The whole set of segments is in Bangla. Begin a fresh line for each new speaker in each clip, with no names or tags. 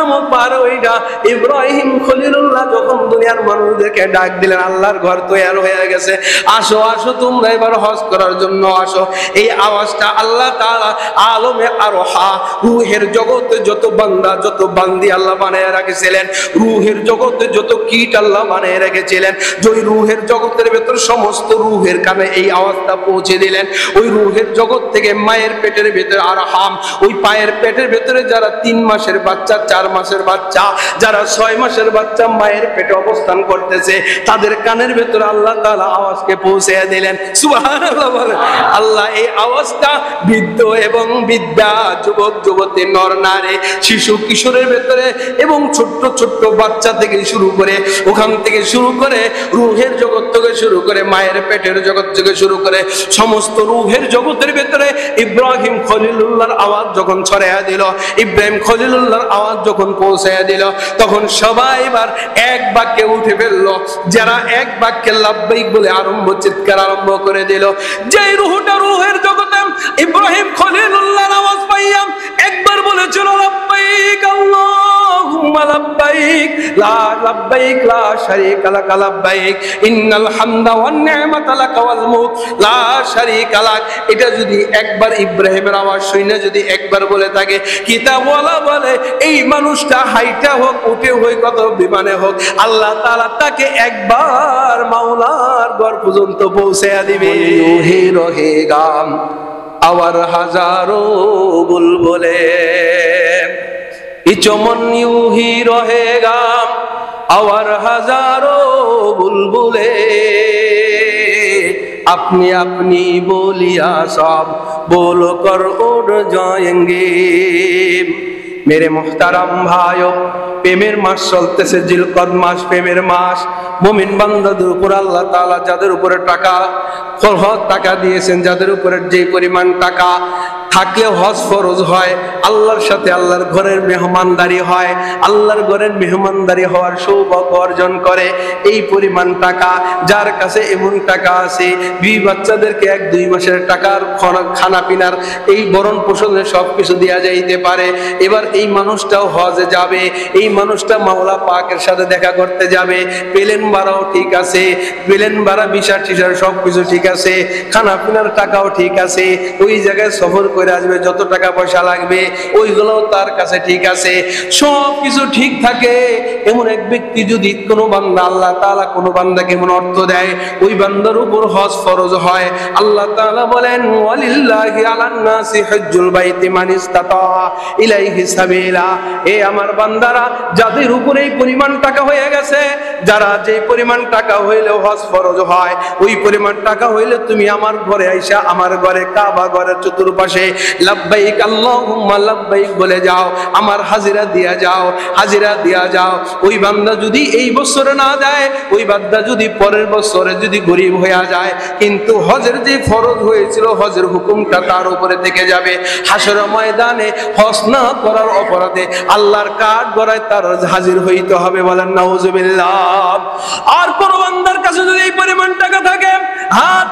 নামক পার ওইটা ইব্রাহিম খলিলুল্লাহ যখন দুনিয়ার মানুষদেরকে ডাক দিলেন, আল্লাহর ঘর তৈরি হয়ে গেছে, আসো আসো তোমরা এবার হজ করার জন্য আসো। এই আওয়াজটা আল্লাহ তাআলা আলমে আরোহা রূহের জগতে যত বান্দা যত বান্দি আল্লাহ বানায় রেখেছিলেন, রূহের জগতে যত কীট আল্লাহ বানায় রেখেছিলেন, ওই রূহের জগতের ভেতর সমস্ত রূহের কানে এই আওয়াজটা পৌঁছে দিলেন। ওই রূহের জগৎ থেকে মায়ের পেটের ভেতরে আরহাম, ওই পায়ের পেটের ভেতরে যারা 3 মাসের বাচ্চা, 4 মাসের বাচ্চা, যারা 6 মাসের বাচ্চা মায়ের পেটে অবস্থান করতেছে, তাদের কানের ভেতরে আল্লাহ তাআলা আওয়াজকে পৌঁছে দিলেন। সুবহানাল্লাহ বলেন। আল্লাহ এই আওয়াজটা বৃদ্ধ এবং বৃদ্ধা, যুবক যুবতী, নর নারী, শিশু কিশোরের ভেতরে এবং ছোট্ট ছোট্ট বাচ্চা থেকে শুরু করে, ওখান থেকে শুরু করে রূহের জগৎ থেকে শুরু করে মায়ের পেটের জগৎ থেকে শুরু করে সমস্ত রূহের জগতের ভেতরে ইব্রাহিম খলিলুল্লাহর আওয়াজ যখন ছড়াইয়া দিল, ইব্রাহিম খলিলুল্লাহর আওয়াজ যখন পৌঁছাইয়া দিল, তখন সবাই এবার এক বাক্যে উঠে ফেললো। যারা এক বাক্যে লাব্বাইক বলে চিৎকার আরম্ভ করে দিল। যেই রূহটা রূহের জগতে ইব্রাহিম খলিলুল্লাহর আওয়াজ পাইয়া একবার বলেছিল লাব্বাইক আল্লাহুম্মা লাব্বাইক লা শারীকা লাক লাব্বাইক ইন্নাল হামদা ওয়ান নি'মাতা লাকা ওয়াল মুলক লা শারীকা লাক। এটা যদি একবার ইব্রাহিমের আওয়াজ শুনে যদি একবার বলে থাকে, কিতাবওয়ালা বলে এই মানুষটা হাইটা হোক, উঠে হোক, কত বিমানে হোক, আল্লাহ তাআলা তাকে একবার মাওলার ঘর পর্যন্ত পৌঁছায়া দিবে। হে রহেগাম আওয়ার হাজারো বুলবুলে ইচমন ইউহি রহেগাম আওয়ার হাজারো বুলবুলে अपनी अपनी बोलिया सब बोलो कर उड़ जाएंगे। मेरे मोहतरम भाइयों, প্রেমের মাস চলতেছে, জিলকদ মাস, প্রেমের মাস। মুমিন বান্দাদের উপর আল্লাহ তাআলা যাদের উপরে টাকা দিয়েছেন, যাদের উপরে যে পরিমাণ টাকা থাকলে হজ ফরজ হয়, আল্লাহর সাথে আল্লাহর ঘরের মেহমানদারি হয়, আল্লাহর ঘরের মেহমানদারি হওয়ার সৌভাগ্য অর্জন করে, এই পরিমাণ টাকা যার কাছে এমন টাকা আছে, 2 বাচ্চাদেরকে 1-2 মাসের টাকার খানা পিনার এই বরণ পোষণের সবকিছু দেওয়া যাইতে পারে। এবার এই মানুষটাও হজে যাবে, এই মানুষটা মাওলা পাকের সাথে দেখা করতে যাবে, প্লেন ভাড়াও ঠিক আছে, প্লেন ভাড়া ভিসা টিসা সবকিছু ঠিক আছে, খানা পিনার টাকাও ঠিক আছে, ওই জায়গায় সফর করে আসবে, যত টাকা পয়সা লাগবে ওইগুলো তার কাছে ঠিক আছে, সবকিছু ঠিক থাকে। এমন এক ব্যক্তি যদি কোনো বান্দা, আল্লাহ তাআলা কোনো বান্দাকে এমন অর্থ দেয়, ওই বান্দার উপর হজ ফরজ হয়। আল্লাহ তাআলা বলেন, ওয়ালিল্লাহি আলান নাসি হজ্জুল বাইতি মান ইসতাতা ইলাইহি সাবিলা। এ আমার বান্দারা, যাদের উপরে এই পরিমাণ টাকা হয়ে গেছে, যারা যে পরিমাণ টাকা হইলে হজ ফরজ হয়, ওই পরিমাণ টাকা হইলে তুমি আমার ঘরে আইসা আমার ঘরে কাবা ঘরের চতুর্পাশে লাব্বাইক আল্লাহুম্মা লাব্বাইক বলে যাও, আমার হাজিরা দিয়া যাও, হাজিরা দিয়া যাও। ওই বান্দা যদি এই বছরে না দেয়, ওই বান্দা যদি পরের বছরে যদি গরিব হয়ে যায়, কিন্তু হজের যে ফরজ হয়েছিল, হজের হুকুমটা তার উপরে থেকে যাবে। হাসর ময়দানে হজ না করার অপরাধে আল্লাহর কাঠ গড়ায় তার হাজির হইতে হবে। বলেন নাউজুবিল্লাহ। আর কোন বান্দার কাছে যদি এই পরিমাণ টাকা থাকে,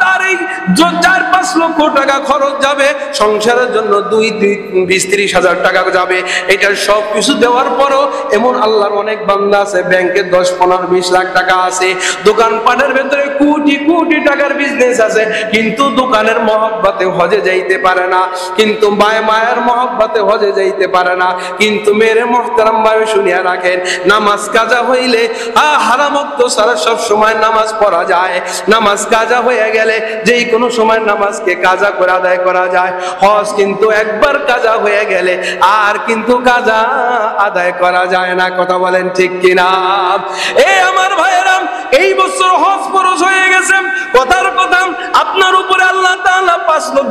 তার এই 4-5 লক্ষ টাকা খরচ যাবে, সংসারের জন্য 20-30 হাজার টাকা যাবে। এটা সব কিছু দেওয়ার পরও এমন আল্লাহর অনেক বান্দা আছে, ব্যাংকে 10-15-20 লাখ টাকা আছে, দোকানপাটের ভেতরে কোটি কোটি টাকার বিজনেস আছে, কিন্তু দোকানের মহব্বতে হজে যাইতে পারে না, কিন্তু মায়ের মহব্বতে হজে যাইতে পারে না। কিন্তু মেরে মুহতারাম ভাই শুনিয়া রাখেন, নামাজ কাজা হইলে হারাম ওয়াক্ত ছাড়া সব সময় নামাজ পড়া যায়। নামাজ কাজা হয়ে গেলে যেই কোনো সময় নামাজকে কাজা করে আদায় করা যায়। হজ কিন্তু একবার কাজা হয়ে গেলে আর কিন্তু কাজা আদায় করা যায় না। কথা বলেন ঠিক কিনা? এই আমার ভাইয়েরা, এই বছর হজ ফরজ হয়ে গেছে, কথার কথা আপনার উপরে আল্লাহ তাআলা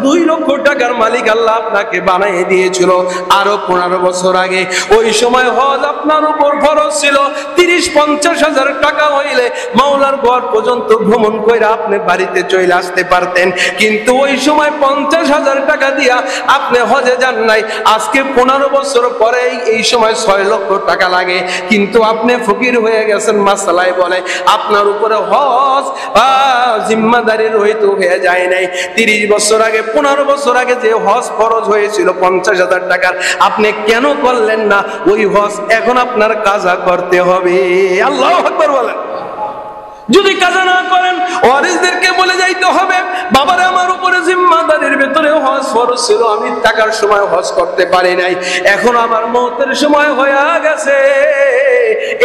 2 লক্ষ টাকার মালিক আল্লাহ আপনাকে বানিয়ে দিয়েছিল আরো 15 বছর আগে। ওই সময় হজ আপনার উপর ফরজ ছিল 30-50 হাজার টাকা হইলে মাওলার ঘর পর্যন্ত ভ্রমণ করে আপনি বাড়িতে চলে আসতে পারতেন, কিন্তু ওই সময় 50 হাজার টাকা দিয়া আপনি হজে যান নাই। আজকে 15 বছর পরে এই সময় 6 লক্ষ টাকা লাগে, কিন্তু আপনি ফকির হয়ে গেছেন। মাসালায় বলে আপনি আপনার উপরে হজ জিম্মাদারি রহিত হয়ে যায় নাই। 30 বছর আগে 15 বছর আগে যে হজ ফরজ হয়েছিল 50,000 টাকার, আপনি কেন করলেন না? ওই হজ এখন আপনার কাজা করতে হবে। আল্লাহু আকবার বলেন। যদি কাজা না করেন ওয়ারিসদেরকে বলে যাইতে হবে, বাবারে আমার উপরে জিম্মাদারির ভেতরে হজ ফরজ ছিল, আমি টাকার সময় হজ করতে পারি নাই, এখন আমার মওতের সময় হয়ে গেছে,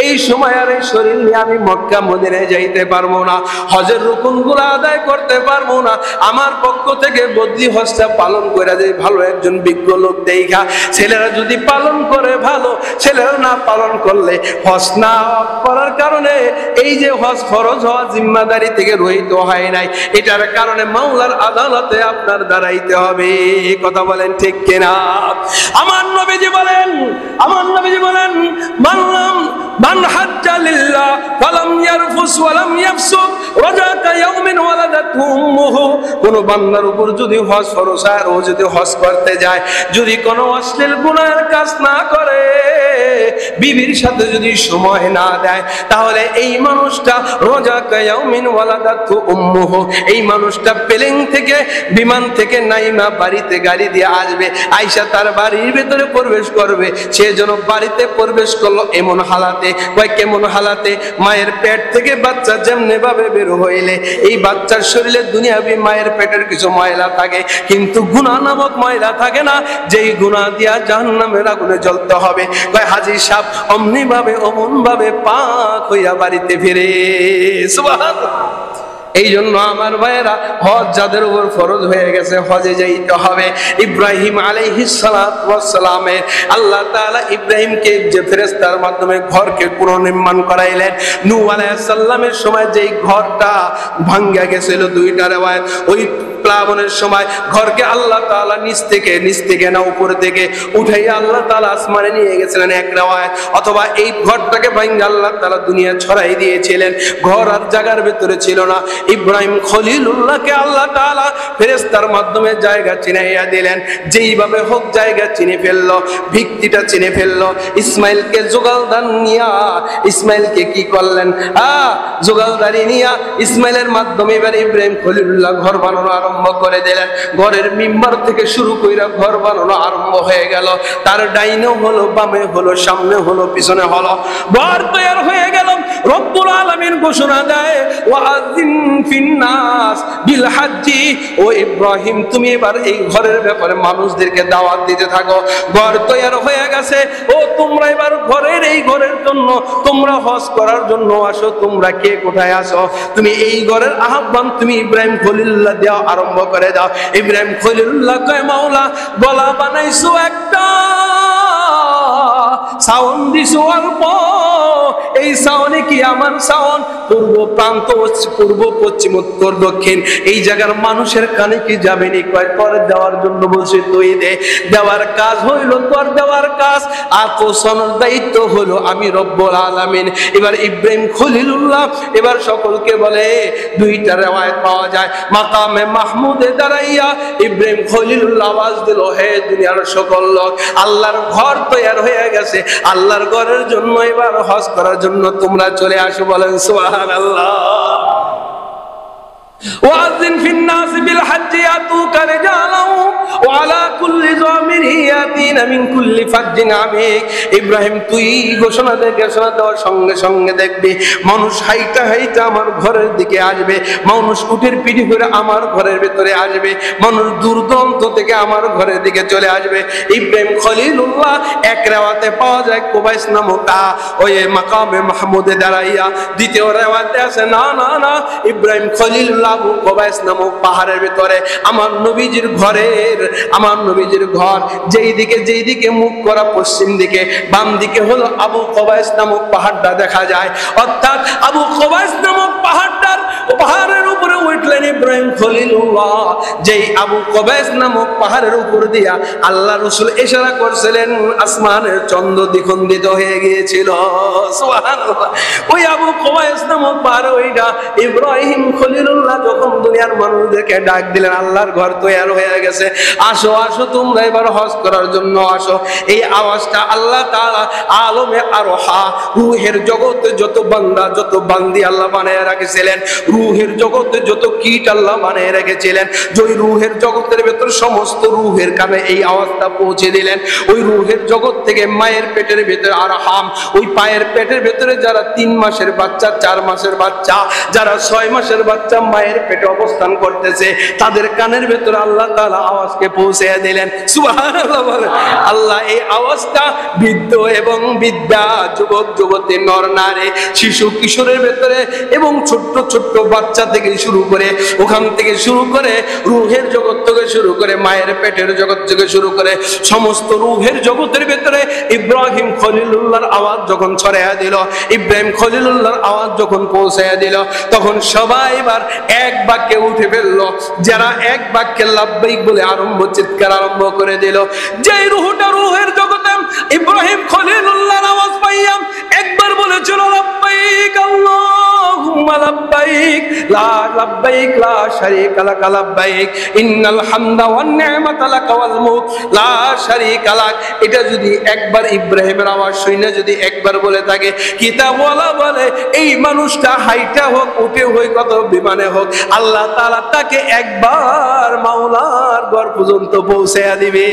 এই সময় আর এই শরীর নিয়ে আমি মক্কা মদিনায় যাইতে পারবো না, হজের রুকুনগুলো আদায় করতে পারবো না, আমার পক্ষ থেকে বদলি হজটা পালন করে দেয় ভালো একজন বিজ্ঞ লোক দেখা। ছেলেরা যদি পালন করে ভালো, ছেলেরা না পালন করলে হজ না করার কারণে এই যে হজ ফরজ হওয়া জিম্মাদারি থেকে রহিত হয় নাই, এটার কারণে মাওলার আদালতে আপনার দাঁড়াইতে হবে। কথা বলেন ঠিক কিনা? আমার নবীজি বলেন মানলাম মান হাজ্জা লিল্লাহ ফালাম ইয়ারফুস ওয়ালাম ইয়াফসুক রাজাকা ইয়াউমিন ওয়ালাদাতহু উম্মুহু, কোন বান্দার উপর যদি হজ ফরজ হয় আর ও যদি হজ করতে যায়, যদি কোনো অশ্লীল গুনাহের কাজ না করে, বিবির সাথে যদি সময় না দেয়, তাহলে এই মানুষটা রাজাকা ইয়াউমিন ওয়ালাদাতহু উম্মুহু, এই মানুষটা প্লেন থেকে বিমান থেকে নাইমা বাড়িতে গাড়ি দিয়ে আসবে, আয়েশা তার বাড়ির ভিতরে প্রবেশ করবে, সে যেন বাড়িতে প্রবেশ করলো এমন হালাতে, কয় কেমন হালাতে? মায়ের পেট থেকে বাচ্চা যেমনি ভাবে বের হইলে এই বাচ্চার শরীরে দুনিয়াবি মায়ের পেটের কিছু ময়লা থাকে, কিন্তু গুনাহ নামক ময়লা থাকে না, যেই গুনাহ দিয়া জাহান্নামের আগুনে জ্বলতে হবে। কয় হাজী সাহেব অমনি ভাবে অমন ভাবে পাক হইয়া বাড়িতে ফিরে। সুবহানাল্লাহ। এই জন্য আমার ভাইয়েরা, হজ যাদের উপর ফরজ হয়ে গেছে হজে যাইতে হবে। ইব্রাহিম আলাইহিস সালাতু ওয়াস সালামের আল্লাহ তাআলা ইব্রাহিমকে যে ফেরেশতার মাধ্যমে ঘরকে পুনর্নির্মাণ করাইলেন, নূহ আলাইহিস সালামের সময় যেই ঘরটা ভাঙ্গা গেছিল, দুইটা রিওয়ায়াত, ওই প্লাবনের সময় ঘরকে আল্লাহ তাআলা নিচ থেকে না উপর থেকে উঠাইয়া আল্লাহ তাআলা আসমানে নিয়ে গেছিলেন এক রিওয়ায়াত, অথবা এই ঘরটাকে ভাঙ্গা আল্লাহ তাআলা দুনিয়া ছড়াই দিয়েছিলেন, ঘর আর জায়গার ভিতরে ছিল না। ইব্রাহিম খলিলুল্লাহকে আল্লাহ তাআলা ফেরেশতার মাধ্যমে জায়গা চিনাইয়া দিলেন, যেইভাবে হোক জায়গা চিনে ফেললো, ভিত্তিটা চিনে ফেললো। ইসমাইলকে জোগালদার নিয়া ইসমাইলকে কি করলেন? জোগালদারি নিয়া ইসমাইলের মাধ্যমে এবার ইব্রাহিম খলিলুল্লাহ ঘর বানানো আরম্ভ করে দিলেন। ঘরের মিম্বার থেকে শুরু কইরা ঘর বানানো আরম্ভ হয়ে গেল, তার ডাইনে হলো, বামে হলো, সামনে হলো, পিছনে হলো, ঘর তৈরি হয়ে গেল। রব্বুল আলামিন ঘোষণা দেয়, ওয়াযিন ফিন্নাস বিল হাজ্জি, ও ইব্রাহিম তুমি এবার এই ঘরের ব্যাপারে মানুষদেরকে দাওয়াত দিতে থাকো। ঘর তৈরি হয়ে গেছে, ও তোমরা এবার এই ঘরের জন্য তোমরা হজ করার জন্য আসো, তোমরা কে কোথায় আসো, তুমি এই ঘরের আহ্বান তুমি ইব্রাহিম খলিলুল্লাহ দেওয়া আরম্ভ করে দাও। ইব্রাহিম খলিলুল্লাহ কয়, মাওলা গলা বানাইছো একটা, সাউন দিছো অল্প, এই সাউনে কি আমার সাউন পূর্ব প্রান্ত, পূর্ব পশ্চিম উত্তর দক্ষিণ এই জায়গার মানুষের কানে কি যাবে নি? কয় তোর দেওয়ার জন্য বলছে, তুই দে, দেওয়ার কাজ হইল তোর, দেওয়ার কাজ আর পৌঁছানোর দায়িত্ব হলো আমি রব্বুল আলামিন। এবার ইব্রাহিম খলিলুল্লাহ এবার সকলকে বলে, দুইটা রিওয়ায়াত পাওয়া যায়, মাকামে মাহমুদে দাঁড়াইয়া ইব্রাহিম খলিলুল্লাহ আওয়াজ দিল, হে দুনিয়ার সকল লোক, আল্লাহর ঘর তৈরি হয়ে গেছে, আল্লাহর ঘরের জন্য এবার হজ করার জন্য তোমরা চলে আসো। বলেন সুবহানাল্লাহ। ওয়াযিন ফিন্নাস বিল হাজ্জি ইয়াতুকা রিজালান ওয়া আলা কুল্লি যামিরিন ইয়াতিনা মিন কুল্লি ফাজ্জিন আমিক। ইব্রাহিম তুই ঘোষণা দেওয়ার সঙ্গে সঙ্গে দেখবি মানুষ হাইটা আমার ঘরের দিকে আসবে, মানুষ উটের পিঠে করে আমার ঘরের ভিতরে আসবে, মানুষ দূর দূরান্ত থেকে আমার ঘরের দিকে চলে আসবে। ইব্রাহিম খলিলুল্লাহ এক রিওয়ায়াতে পাওয়া যায় কুবাইস নামক ওই মাকামে মাহমুদে দাঁড়াইয়া, দ্বিতীয় রিওয়ায়াতে আছে না না না ইব্রাহিম খলিলুল্লাহ আবু কুবাইস নামক পাহাড়ের ভিতরে আমার নবীজির ঘর যেই দিকে মুখ করা পশ্চিম দিকে, বাম দিকে হলো আবু কুবাইস নামক পাহাড়টা দেখা যায়। অর্থাৎ আবু কুবাইস নামক পাহাড়ের উপরে ওইটা উঠলেন ইব্রাহিম খলিলুল্লাহ, যেই আবু কবাইস নামক পাহাড়ের উপর দিয়া আল্লাহ রাসূল ইশারা করছিলেন, আসমানের চন্দ্র দ্বিখণ্ডিত হয়ে গিয়েছিল। সুবহানাল্লাহ। ওই আবু কবাইস নামক পাহাড়, ওইটা ইব্রাহিম খলিলুল্লাহ যখন দুনিয়ার মানুষদেরকে ডাক দিলেন, আল্লাহর ঘর তৈরি হয়ে গেছে, আসো আসো তোমরা এবার হজ করার জন্য আসো। এই আওয়াজটা আল্লাহ তাআলা আলমে আরহা, রূহের জগতে যত বান্দা যত বান্দি আল্লাহ বানায় রেখেছিলেন, রূহের জগতে যত কীট আল্লাহ বানায় রেখেছিলেন, যেই রূহের জগতের ভেতর সমস্ত রূহের কানে এই আওয়াজটা পৌঁছে দিলেন। ওই রূহের জগৎ থেকে মায়ের পেটের ভেতরে আরহাম, ওই পায়ের পেটের ভেতরে যারা 3 মাসের বাচ্চা, 4 মাসের বাচ্চা, যারা 6 মাসের বাচ্চা মায়ের পেটে অবস্থান করতেছে, তাদের কানের ভেতরে আল্লাহ তাআলা আওয়াজকে পৌঁছে দিলেন। সুবহানাল্লাহ বলেন। আল্লাহ এই আওয়াজটা বৃদ্ধ এবং বৃদ্ধা, যুবক যুবতী, নর নারী, শিশু কিশোরের ভেতরে এবং ছোট্ট ছোট্ট বাচ্চা থেকে শুরু করে, ওখান থেকে শুরু করে রূহের জগৎ থেকে শুরু করে মায়ের পেটের জগৎ থেকে শুরু করে সমস্ত রূহের জগতের ভেতরে ইব্রাহিম খলিলুল্লাহর আওয়াজ যখন ছড়াইয়া দিল, ইব্রাহিম খলিলুল্লাহর আওয়াজ যখন পৌঁছাইয়া দিল, তখন সবাই এবার এক বাক্যে উঠে ফেললো। যারা এক বাক্যে লাব্বাইক বলে চিৎকার আরম্ভ করে দিল। যেই রূহটা রূহের জগতে ইব্রাহিম খলিলুল্লাহর আওয়াজ পাইয়া একবার বলেছিল, লাব্বাইক আল্লাহুম্মা লাব্বাইক, লা লাব্বাইক লা শারীকা লাক লাব্বাইক, ইন্নাল হামদা ওয়ান নি'মাতা লাক ওয়াল মুলক লা শারীকা লাক। এটা যদি একবার ইব্রাহিমের আওয়াজ শুনে যদি একবার বলে থাকে, কিতাবওয়ালা বলে এই মানুষটা হাইটা হোক, উঠে হোক, কত বিমানে হোক, আল্লাহ তাআলা তাকে একবার মাওলার ঘর পর্যন্ত পৌঁছায়া দিবে।